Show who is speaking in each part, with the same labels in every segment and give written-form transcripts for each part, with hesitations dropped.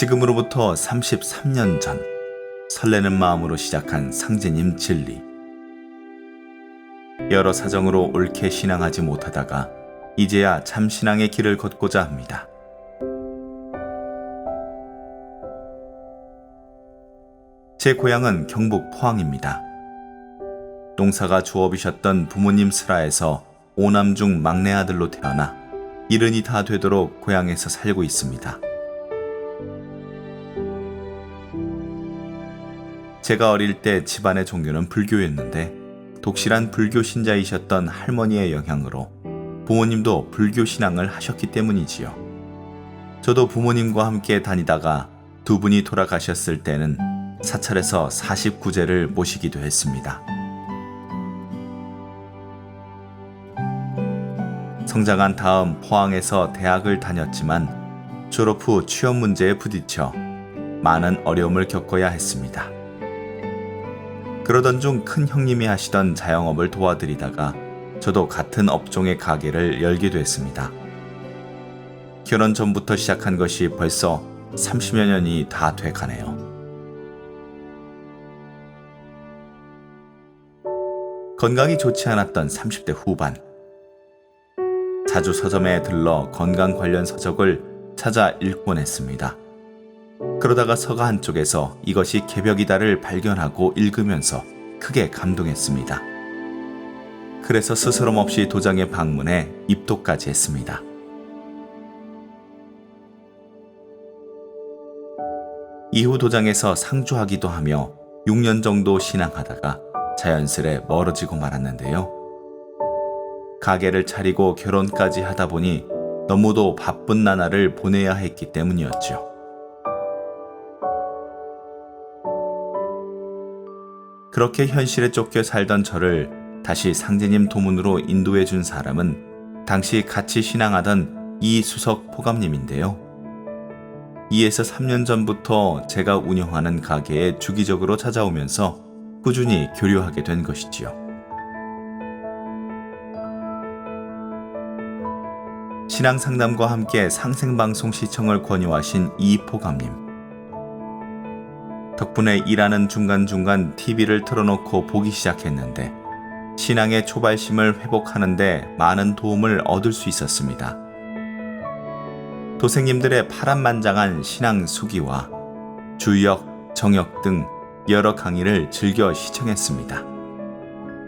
Speaker 1: 지금으로부터 33년 전 설레는 마음으로 시작한 상제님 진리. 여러 사정으로 옳게 신앙하지 못하다가 이제야 참 신앙의 길을 걷고자 합니다. 제 고향은 경북 포항입니다. 농사가 주업이셨던 부모님 슬하에서 5남 중 막내 아들로 태어나 이른이 다 되도록 고향에서 살고 있습니다. 제가 어릴 때 집안의 종교는 불교였는데 독실한 불교 신자이셨던 할머니의 영향으로 부모님도 불교 신앙을 하셨기 때문이지요. 저도 부모님과 함께 다니다가 두 분이 돌아가셨을 때는 사찰에서 49제를 모시기도 했습니다. 성장한 다음 포항에서 대학을 다녔지만 졸업 후 취업 문제에 부딪혀 많은 어려움을 겪어야 했습니다. 그러던 중 큰 형님이 하시던 자영업을 도와드리다가 저도 같은 업종의 가게를 열게 됐습니다. 결혼 전부터 시작한 것이 벌써 30여 년이 다 돼가네요. 건강이 좋지 않았던 30대 후반. 자주 서점에 들러 건강 관련 서적을 찾아 읽곤 했습니다. 그러다가 서가 한쪽에서 이것이 개벽이다를 발견하고 읽으면서 크게 감동했습니다. 그래서 스스럼 없이 도장에 방문해 입도까지 했습니다. 이후 도장에서 상주하기도 하며 6년 정도 신앙하다가 자연스레 멀어지고 말았는데요. 가게를 차리고 결혼까지 하다 보니 너무도 바쁜 나날을 보내야 했기 때문이었죠. 그렇게 현실에 쫓겨 살던 저를 다시 상제님 도문으로 인도해 준 사람은 당시 같이 신앙하던 이수석 포감님인데요. 2에서 3년 전부터 제가 운영하는 가게에 주기적으로 찾아오면서 꾸준히 교류하게 된 것이지요. 신앙 상담과 함께 상생방송 시청을 권유하신 이 포감님. 덕분에 일하는 중간중간 TV를 틀어놓고 보기 시작했는데 신앙의 초발심을 회복하는 데 많은 도움을 얻을 수 있었습니다. 도생님들의 파란만장한 신앙 수기와 주역, 정역 등 여러 강의를 즐겨 시청했습니다.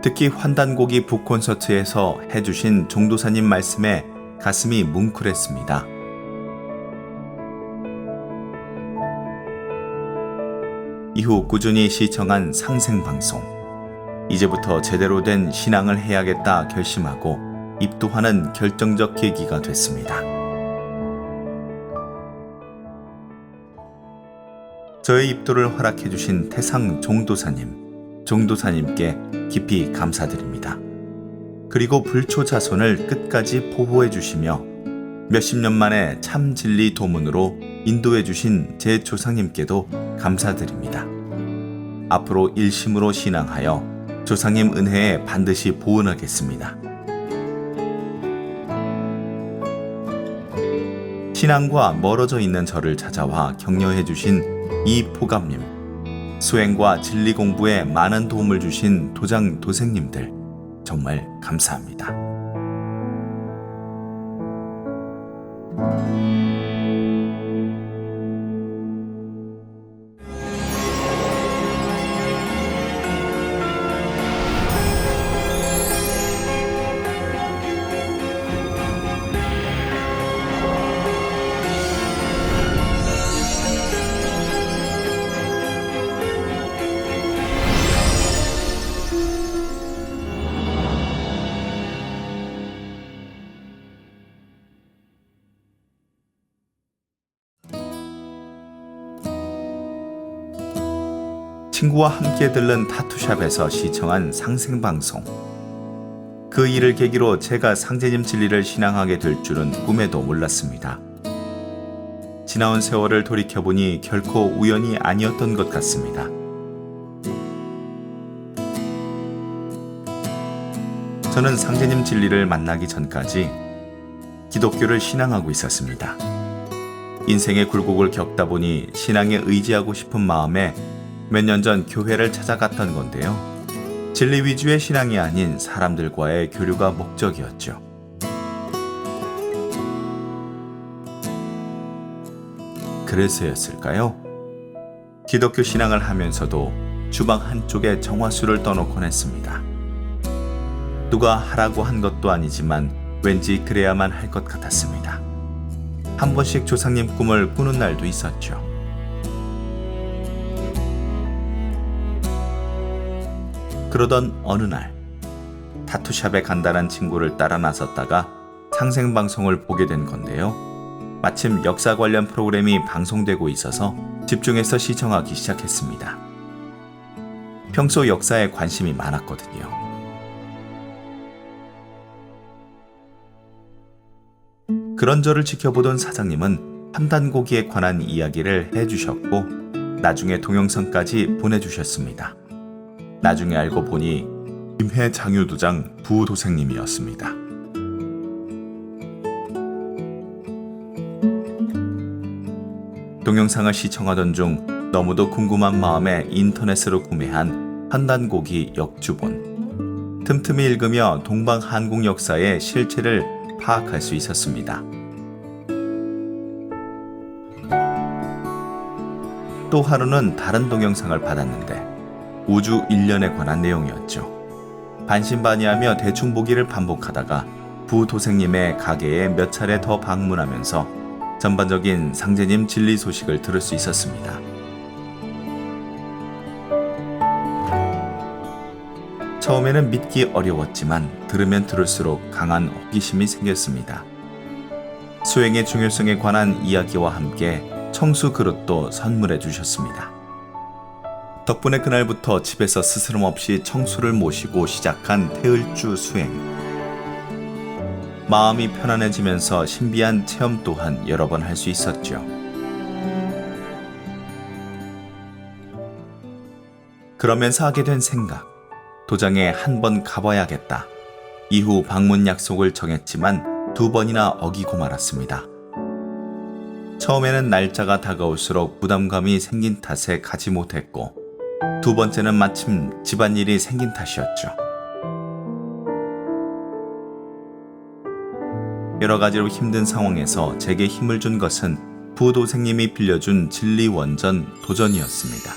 Speaker 1: 특히 환단고기 북콘서트에서 해주신 종도사님 말씀에 가슴이 뭉클했습니다. 이후 꾸준히 시청한 상생방송. 이제부터 제대로 된 신앙을 해야겠다 결심하고 입도하는 결정적 계기가 됐습니다. 저의 입도를 허락해 주신 태상 종도사님께 깊이 감사드립니다. 그리고 불초 자손을 끝까지 보호해 주시며 몇십 년 만에 참 진리 도문으로 인도해 주신 제 조상님께도 감사드립니다. 앞으로 일심으로 신앙하여 조상님 은혜에 반드시 보은하겠습니다. 신앙과 멀어져 있는 저를 찾아와 격려해 주신 이 포감님, 수행과 진리 공부에 많은 도움을 주신 도장 도생님들 정말 감사합니다. 친구와 함께 들른 타투샵에서 시청한 상생방송. 그 일을 계기로 제가 상제님 진리를 신앙하게 될 줄은 꿈에도 몰랐습니다. 지나온 세월을 돌이켜보니 결코 우연이 아니었던 것 같습니다. 저는 상제님 진리를 만나기 전까지 기독교를 신앙하고 있었습니다. 인생의 굴곡을 겪다 보니 신앙에 의지하고 싶은 마음에 몇 년 전 교회를 찾아갔던 건데요. 진리 위주의 신앙이 아닌 사람들과의 교류가 목적이었죠. 그래서였을까요? 기독교 신앙을 하면서도 주방 한쪽에 정화수를 떠놓곤 했습니다. 누가 하라고 한 것도 아니지만 왠지 그래야만 할 것 같았습니다. 한 번씩 조상님 꿈을 꾸는 날도 있었죠. 그러던 어느 날 타투샵에 간다는 친구를 따라 나섰다가 상생방송을 보게 된 건데요. 마침 역사 관련 프로그램이 방송되고 있어서 집중해서 시청하기 시작했습니다. 평소 역사에 관심이 많았거든요. 그런 저를 지켜보던 사장님은 판단고기에 관한 이야기를 해주셨고 나중에 동영상까지 보내주셨습니다. 나중에 알고 보니 김해 장유도장 부도생님이었습니다. 동영상을 시청하던 중 너무도 궁금한 마음에 인터넷으로 구매한 판단고기 역주본. 틈틈이 읽으며 동방 한국 역사의 실체를 파악할 수 있었습니다. 또 하루는 다른 동영상을 받았는데 우주 1년에 관한 내용이었죠. 반신반의하며 대충 보기를 반복하다가 부도생님의 가게에 몇 차례 더 방문하면서 전반적인 상제님 진리 소식을 들을 수 있었습니다. 처음에는 믿기 어려웠지만 들으면 들을수록 강한 호기심이 생겼습니다. 수행의 중요성에 관한 이야기와 함께 청수 그릇도 선물해 주셨습니다. 덕분에 그날부터 집에서 스스럼 없이 청수를 모시고 시작한 태을주 수행. 마음이 편안해지면서 신비한 체험 또한 여러 번 할 수 있었죠. 그러면서 하게 된 생각. 도장에 한 번 가봐야겠다. 이후 방문 약속을 정했지만 2번이나 어기고 말았습니다. 처음에는 날짜가 다가올수록 부담감이 생긴 탓에 가지 못했고 2번째는 마침 집안일이 생긴 탓이었죠. 여러 가지로 힘든 상황에서 제게 힘을 준 것은 부도생님이 빌려준 진리원전 도전이었습니다.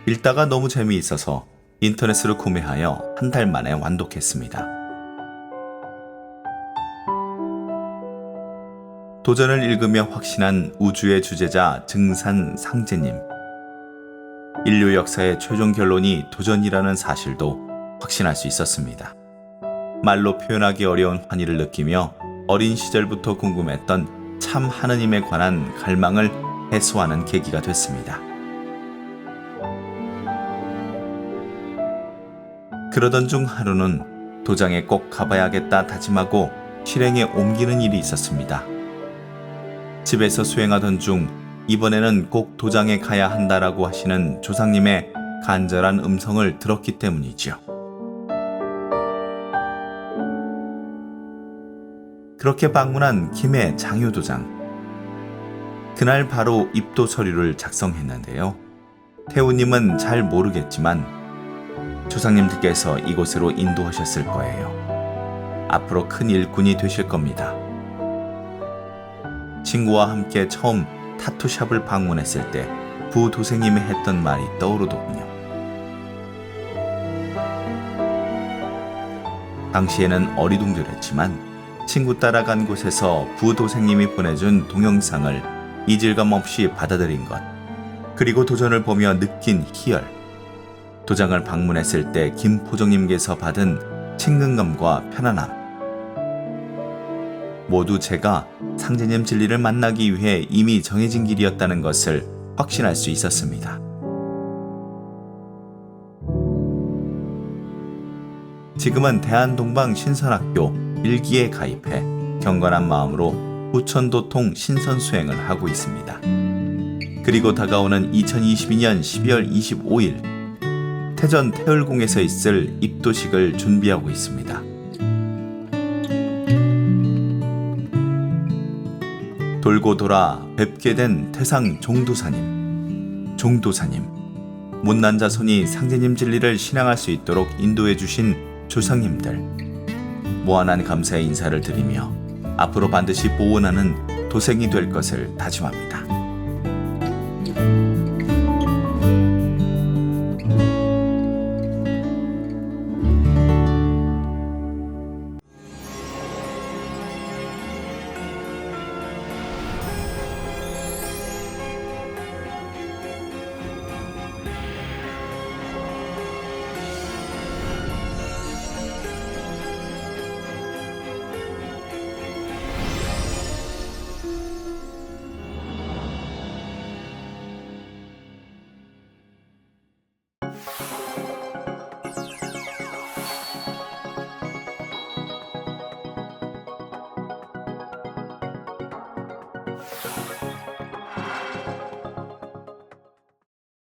Speaker 1: 읽다가 너무 재미있어서 인터넷으로 구매하여 한 달 만에 완독했습니다. 도전을 읽으며 확신한 우주의 주제자 증산 상제님. 인류 역사의 최종 결론이 도전이라는 사실도 확신할 수 있었습니다. 말로 표현하기 어려운 환희를 느끼며 어린 시절부터 궁금했던 참 하느님에 관한 갈망을 해소하는 계기가 됐습니다. 그러던 중 하루는 도장에 꼭 가봐야겠다 다짐하고 실행에 옮기는 일이 있었습니다. 집에서 수행하던 중 이번에는 꼭 도장에 가야 한다라고 하시는 조상님의 간절한 음성을 들었기 때문이죠. 그렇게 방문한 김해 장유도장. 그날 바로 입도 서류를 작성했는데요. 태우님은 잘 모르겠지만 조상님들께서 이곳으로 인도하셨을 거예요. 앞으로 큰 일꾼이 되실 겁니다. 친구와 함께 처음 타투샵을 방문했을 때 부도생님이 했던 말이 떠오르더군요. 당시에는 어리둥절했지만 친구 따라간 곳에서 부도생님이 보내준 동영상을 이질감 없이 받아들인 것, 그리고 도전을 보며 느낀 희열, 도장을 방문했을 때 김포정님께서 받은 친근감과 편안함, 모두 제가 상제님 진리를 만나기 위해 이미 정해진 길이었다는 것을 확신할 수 있었습니다. 지금은 대한동방 신선학교 1기에 가입해 경건한 마음으로 부천도통 신선수행을 하고 있습니다. 그리고 다가오는 2022년 12월 25일 태전 태을궁에서 있을 입도식을 준비하고 있습니다. 돌고 돌아 뵙게 된 태상 종도사님, 못난 자손이 상제님 진리를 신앙할 수 있도록 인도해 주신 조상님들, 무한한 감사의 인사를 드리며 앞으로 반드시 보온하는 도생이 될 것을 다짐합니다.